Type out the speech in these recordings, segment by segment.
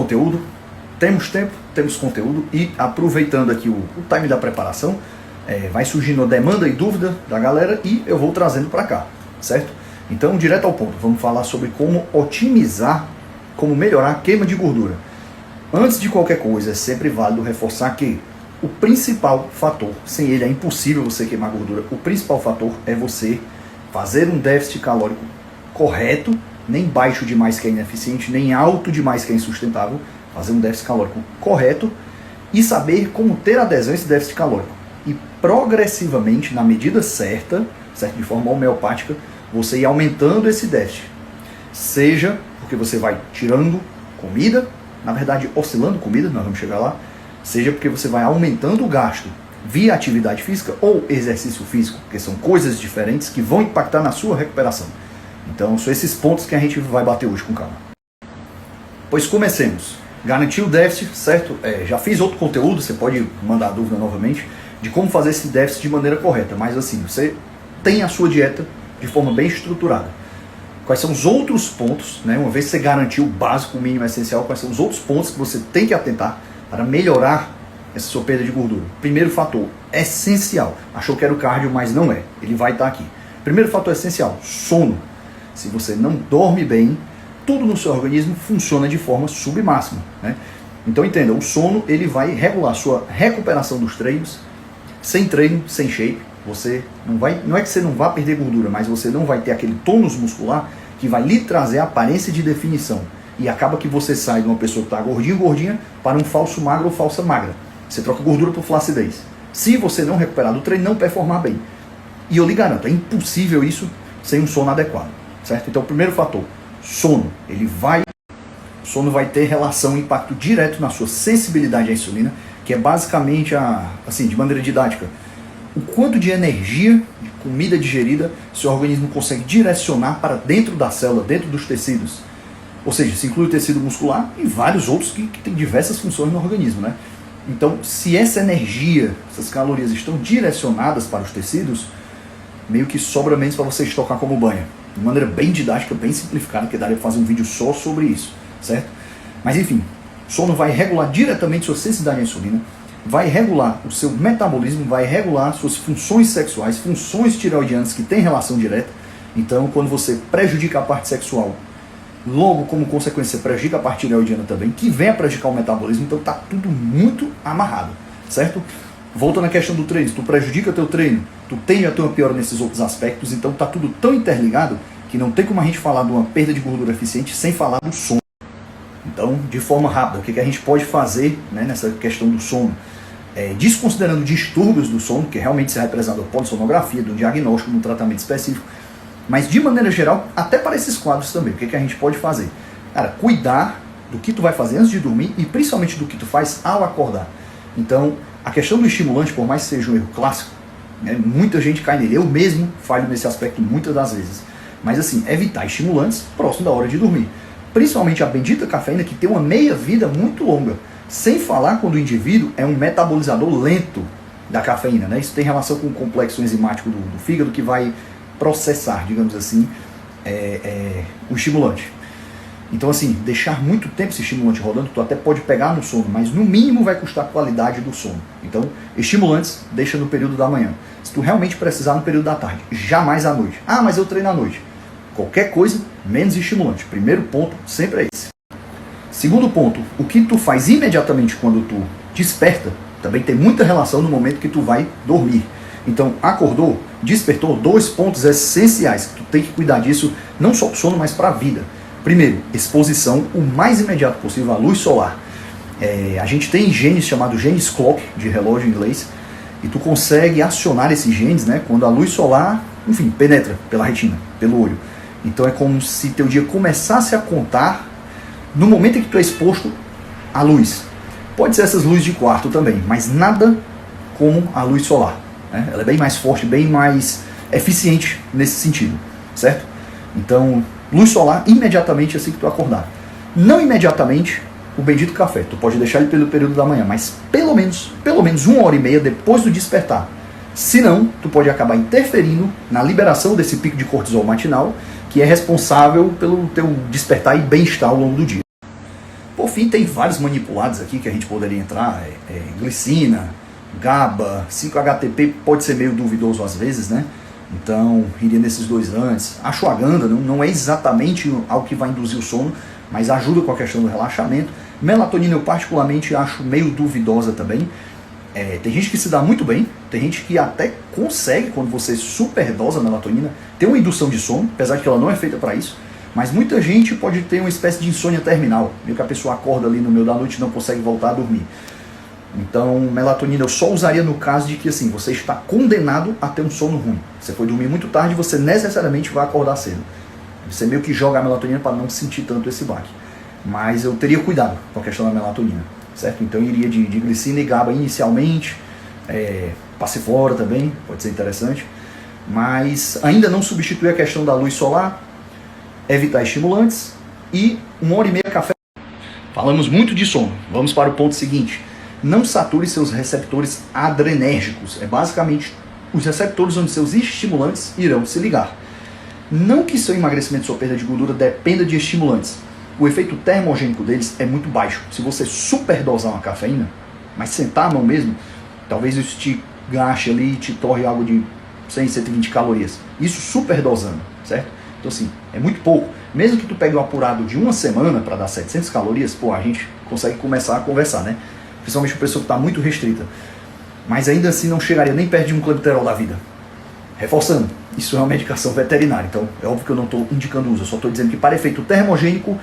conteúdo, temos tempo, temos conteúdo e aproveitando aqui o time da preparação, vai surgindo a demanda e dúvida da galera e eu vou trazendo para cá, certo? Então, direto ao ponto, vamos falar sobre como otimizar, como melhorar a queima de gordura. Antes de qualquer coisa, é sempre válido reforçar que o principal fator, sem ele é impossível você queimar gordura, o principal fator é você fazer um déficit calórico correto, nem baixo demais que é ineficiente, nem alto demais que é insustentável, fazer um déficit calórico correto e saber como ter adesão a esse déficit calórico. E progressivamente, na medida certa, de forma homeopática, você ir aumentando esse déficit. Seja porque você vai tirando comida, na verdade oscilando comida, nós vamos chegar lá, seja porque você vai aumentando o gasto via atividade física ou exercício físico, porque são coisas diferentes que vão impactar na sua recuperação. Então são esses pontos que a gente vai bater hoje com calma. Pois comecemos. Garantir o déficit, certo? Já fiz outro conteúdo, você pode mandar a dúvida novamente, de como fazer esse déficit de maneira correta, mas assim, você tem a sua dieta de forma bem estruturada. Quais são os outros pontos, né? Uma vez que você garantiu o básico, o mínimo essencial, quais são os outros pontos que você tem que atentar para melhorar essa sua perda de gordura? Primeiro fator, essencial. Achou que era o cardio, mas não é. Ele vai estar aqui. Primeiro fator essencial, sono. Se você não dorme bem, tudo no seu organismo funciona de forma submáxima, né? Então entenda, o sono ele vai regular a sua recuperação dos treinos. Sem treino, sem shape, você não é que você não vá perder gordura, mas você não vai ter aquele tônus muscular que vai lhe trazer a aparência de definição. E acaba que você sai de uma pessoa que está gordinho, gordinha, para um falso magro ou falsa magra. Você troca gordura por flacidez. Se você não recuperar do treino, não performar bem. E eu lhe garanto, é impossível isso sem um sono adequado, certo? Então, o primeiro fator, sono. O sono vai ter relação, impacto direto na sua sensibilidade à insulina, que é basicamente, assim, de maneira didática, o quanto de energia, de comida digerida, seu organismo consegue direcionar para dentro da célula, dentro dos tecidos. Ou seja, isso inclui o tecido muscular e vários outros que têm diversas funções no organismo, né? Então, se essa energia, essas calorias estão direcionadas para os tecidos, meio que sobra menos para você estocar como banha. De maneira bem didática, bem simplificada, que daria para fazer um vídeo só sobre isso, certo? Mas enfim, o sono vai regular diretamente sua sensibilidade à insulina, vai regular o seu metabolismo, vai regular suas funções sexuais, funções tireoidianas que têm relação direta. Então, quando você prejudica a parte sexual, logo, como consequência, prejudica a parte tireoidiana também, que vem a prejudicar o metabolismo, então tá tudo muito amarrado, certo? Voltando à questão do treino, se tu prejudica teu treino, tu tende a ter uma piora nesses outros aspectos, então tá tudo tão interligado que não tem como a gente falar de uma perda de gordura eficiente sem falar do sono. Então, de forma rápida, o que a gente pode fazer, né, nessa questão do sono? Desconsiderando distúrbios do sono, que realmente se representa a polissonografia, do diagnóstico, de um tratamento específico, mas de maneira geral, até para esses quadros também, o que a gente pode fazer? Cara, cuidar do que tu vai fazer antes de dormir e principalmente do que tu faz ao acordar. Então, a questão do estimulante, por mais que seja um erro clássico, né, muita gente cai nele, eu mesmo falho nesse aspecto muitas das vezes, mas assim, evitar estimulantes próximo da hora de dormir. Principalmente a bendita cafeína, que tem uma meia-vida muito longa. Sem falar quando o indivíduo é um metabolizador lento da cafeína, né? Isso tem relação com o complexo enzimático do fígado que vai processar, digamos assim, o estimulante. Então, assim, deixar muito tempo esse estimulante rodando, tu até pode pegar no sono, mas no mínimo vai custar a qualidade do sono. Então, estimulantes, deixa no período da manhã. Se tu realmente precisar, no período da tarde. Jamais à noite. Ah, mas eu treino à noite. Qualquer coisa, menos estimulante. Primeiro ponto, sempre é esse. Segundo ponto, o que tu faz imediatamente quando tu desperta, também tem muita relação no momento que tu vai dormir. Então, acordou, despertou, 2 pontos essenciais, que tu tem que cuidar disso, não só para o sono, mas para a vida. Primeiro, exposição o mais imediato possível à luz solar. A gente tem genes chamados genes clock, de relógio em inglês, e tu consegue acionar esses genes, né, quando a luz solar, enfim, penetra pela retina, pelo olho. Então é como se teu dia começasse a contar no momento em que tu é exposto à luz. Pode ser essas luzes de quarto também, mas nada como a luz solar, né? Ela é bem mais forte, bem mais eficiente nesse sentido, certo? Então, luz solar imediatamente assim que tu acordar. Não imediatamente o bendito café, tu pode deixar ele pelo período da manhã, mas pelo menos 1h30 depois do despertar. Senão, tu pode acabar interferindo na liberação desse pico de cortisol matinal, que é responsável pelo teu despertar e bem-estar ao longo do dia. Por fim, tem vários manipulados aqui que a gente poderia entrar, glicina, GABA, 5-HTP pode ser meio duvidoso às vezes, né? Então, iria nesses dois antes. Ashwagandha não é exatamente algo que vai induzir o sono, mas ajuda com a questão do relaxamento. Melatonina eu particularmente acho meio duvidosa também. Tem gente que se dá muito bem, tem gente que até consegue, quando você superdosa a melatonina, ter uma indução de sono, apesar de que ela não é feita para isso. Mas muita gente pode ter uma espécie de insônia terminal, meio que a pessoa acorda ali no meio da noite e não consegue voltar a dormir. Então, melatonina eu só usaria no caso de que assim, você está condenado a ter um sono ruim. Você foi dormir muito tarde, você necessariamente vai acordar cedo. Você meio que joga a melatonina para não sentir tanto esse baque. Mas eu teria cuidado com a questão da melatonina, certo? Então eu iria de glicina e GABA inicialmente, passiflora também, pode ser interessante. Mas ainda não substituir a questão da luz solar, evitar estimulantes e 1h30 café. Falamos muito de sono, vamos para o ponto seguinte. Não sature seus receptores adrenérgicos. É basicamente os receptores onde seus estimulantes irão se ligar. Não que seu emagrecimento e sua perda de gordura dependa de estimulantes. O efeito termogênico deles é muito baixo. Se você superdosar uma cafeína, mas sentar a mão mesmo, talvez isso te gaste ali e te torre algo de 100, 120 calorias. Isso superdosando, certo? Então assim, é muito pouco. Mesmo que tu pegue um apurado de uma semana para dar 700 calorias, pô, a gente consegue começar a conversar, né? Principalmente a pessoa que está muito restrita. Mas ainda assim não chegaria nem perto de um clenbuterol da vida. Reforçando, isso é uma medicação veterinária, então é óbvio que eu não estou indicando uso, eu só estou dizendo que para efeito termogênico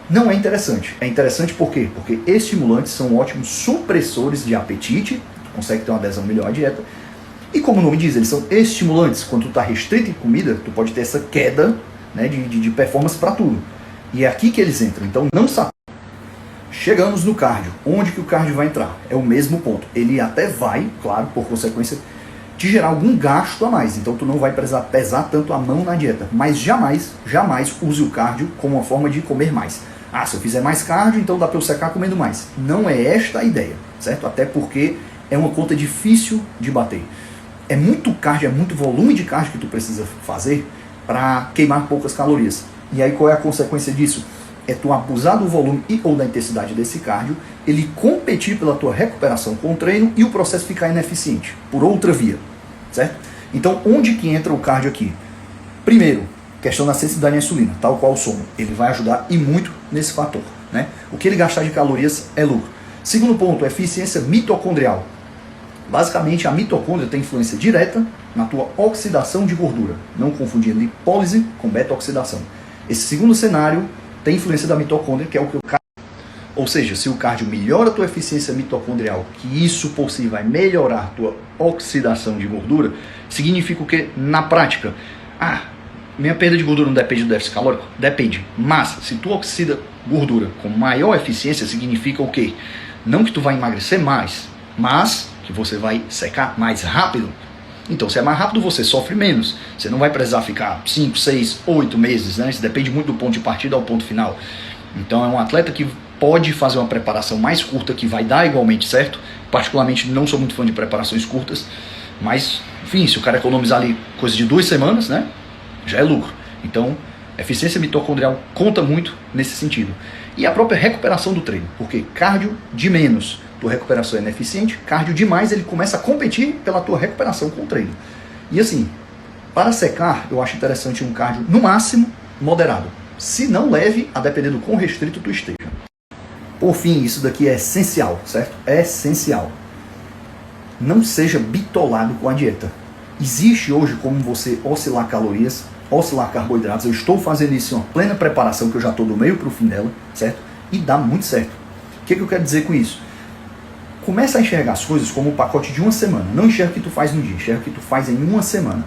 não é interessante. É interessante por quê? Porque estimulantes são ótimos supressores de apetite, tu consegue ter uma adesão melhor à dieta, e como o nome diz, eles são estimulantes. Quando tu está restrito em comida, tu pode ter essa queda, né, de performance para tudo. E é aqui que eles entram, então não sabe. Chegamos no cardio. Onde que o cardio vai entrar? É o mesmo ponto. Ele até vai, claro, por consequência, te gerar algum gasto a mais. Então tu não vai precisar pesar tanto a mão na dieta. Mas jamais use o cardio como uma forma de comer mais. Ah, se eu fizer mais cardio, então dá para eu secar comendo mais. Não é esta a ideia, certo? Até porque é uma conta difícil de bater. É muito cardio, é muito volume de cardio que tu precisa fazer para queimar poucas calorias. E aí qual é a consequência disso? É tu abusar do volume e ou da intensidade desse cardio, ele competir pela tua recuperação com o treino e o processo ficar ineficiente, por outra via, certo? Então, onde que entra o cardio aqui? Primeiro, questão da sensibilidade à insulina, tal qual o sono. Ele vai ajudar e muito nesse fator, né? O que ele gastar de calorias é lucro. Segundo ponto, eficiência mitocondrial. Basicamente, a mitocôndria tem influência direta na tua oxidação de gordura. Não confundir lipólise com beta-oxidação. Esse segundo cenário tem influência da mitocôndria, que é o que o cardio... Ou seja, se o cardio melhora a tua eficiência mitocondrial, que isso por si vai melhorar a tua oxidação de gordura, significa o que na prática? Ah, minha perda de gordura não depende do déficit calórico? Depende. Mas, se tu oxida gordura com maior eficiência, significa o quê? Não que tu vai emagrecer mais, mas que você vai secar mais rápido. Então, se é mais rápido, você sofre menos. Você não vai precisar ficar 5, 6, 8 meses, né? Isso depende muito do ponto de partida ao ponto final. Então, é um atleta que pode fazer uma preparação mais curta, que vai dar igualmente certo. Particularmente, não sou muito fã de preparações curtas. Mas, enfim, se o cara economizar ali coisa de 2 semanas, né? Já é lucro. Então, eficiência mitocondrial conta muito nesse sentido. E a própria recuperação do treino. Porque cardio de menos, tua recuperação é ineficiente, cardio demais, ele começa a competir pela tua recuperação com o treino. E assim, para secar, eu acho interessante um cardio, no máximo, moderado. Se não leve, a depender do quão restrito tu esteja. Por fim, isso daqui é essencial, certo? É essencial. Não seja bitolado com a dieta. Existe hoje como você oscilar calorias, oscilar carboidratos. Eu estou fazendo isso em uma plena preparação, que eu já estou do meio para o fim dela, certo? E dá muito certo. O que eu quero dizer com isso? Começa a enxergar as coisas como um pacote de uma semana. Não enxerga o que tu faz no dia, enxerga o que tu faz em uma semana.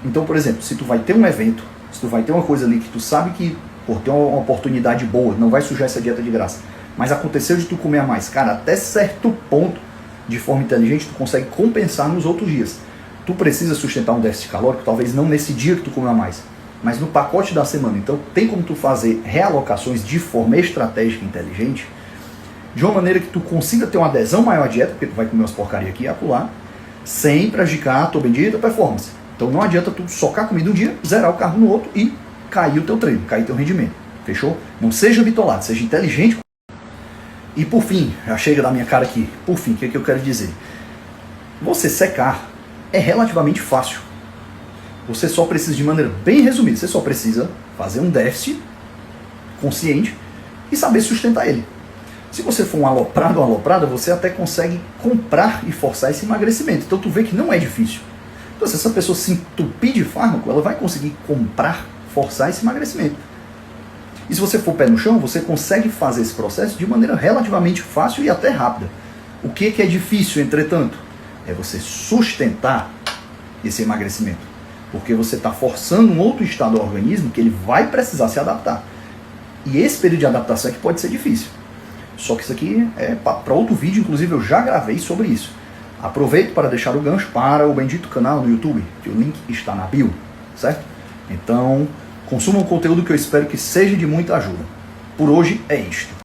Então, por exemplo, se tu vai ter um evento, se tu vai ter uma coisa ali que tu sabe que tem uma oportunidade boa, não vai sujar essa dieta de graça, mas aconteceu de tu comer a mais, cara, até certo ponto, de forma inteligente, tu consegue compensar nos outros dias. Tu precisa sustentar um déficit calórico, talvez não nesse dia que tu comeu a mais, mas no pacote da semana. Então, tem como tu fazer realocações de forma estratégica e inteligente, de uma maneira que tu consiga ter uma adesão maior à dieta, porque tu vai comer umas porcaria aqui e acolá, sem prejudicar a tua bendita performance. Então não adianta tu socar comida um dia, zerar o carbo no outro e cair o teu treino, cair teu rendimento. Fechou? Não seja bitolado, seja inteligente. E por fim, já chega da minha cara aqui, por fim, o que é que eu quero dizer? Você secar é relativamente fácil. Você só precisa, de maneira bem resumida, você só precisa fazer um déficit consciente e saber sustentar ele. Se você for um aloprado ou aloprada, você até consegue comprar e forçar esse emagrecimento. Então tu vê que não é difícil. Então se essa pessoa se entupir de fármaco, ela vai conseguir comprar, forçar esse emagrecimento. E se você for pé no chão, você consegue fazer esse processo de maneira relativamente fácil e até rápida. O que é difícil, entretanto? É você sustentar esse emagrecimento. Porque você está forçando um outro estado do organismo que ele vai precisar se adaptar. E esse período de adaptação é que pode ser difícil. Só que isso aqui é para outro vídeo, inclusive eu já gravei sobre isso. Aproveito para deixar o gancho para o bendito canal no YouTube, que o link está na bio, certo? Então, consuma um conteúdo que eu espero que seja de muita ajuda. Por hoje é isto.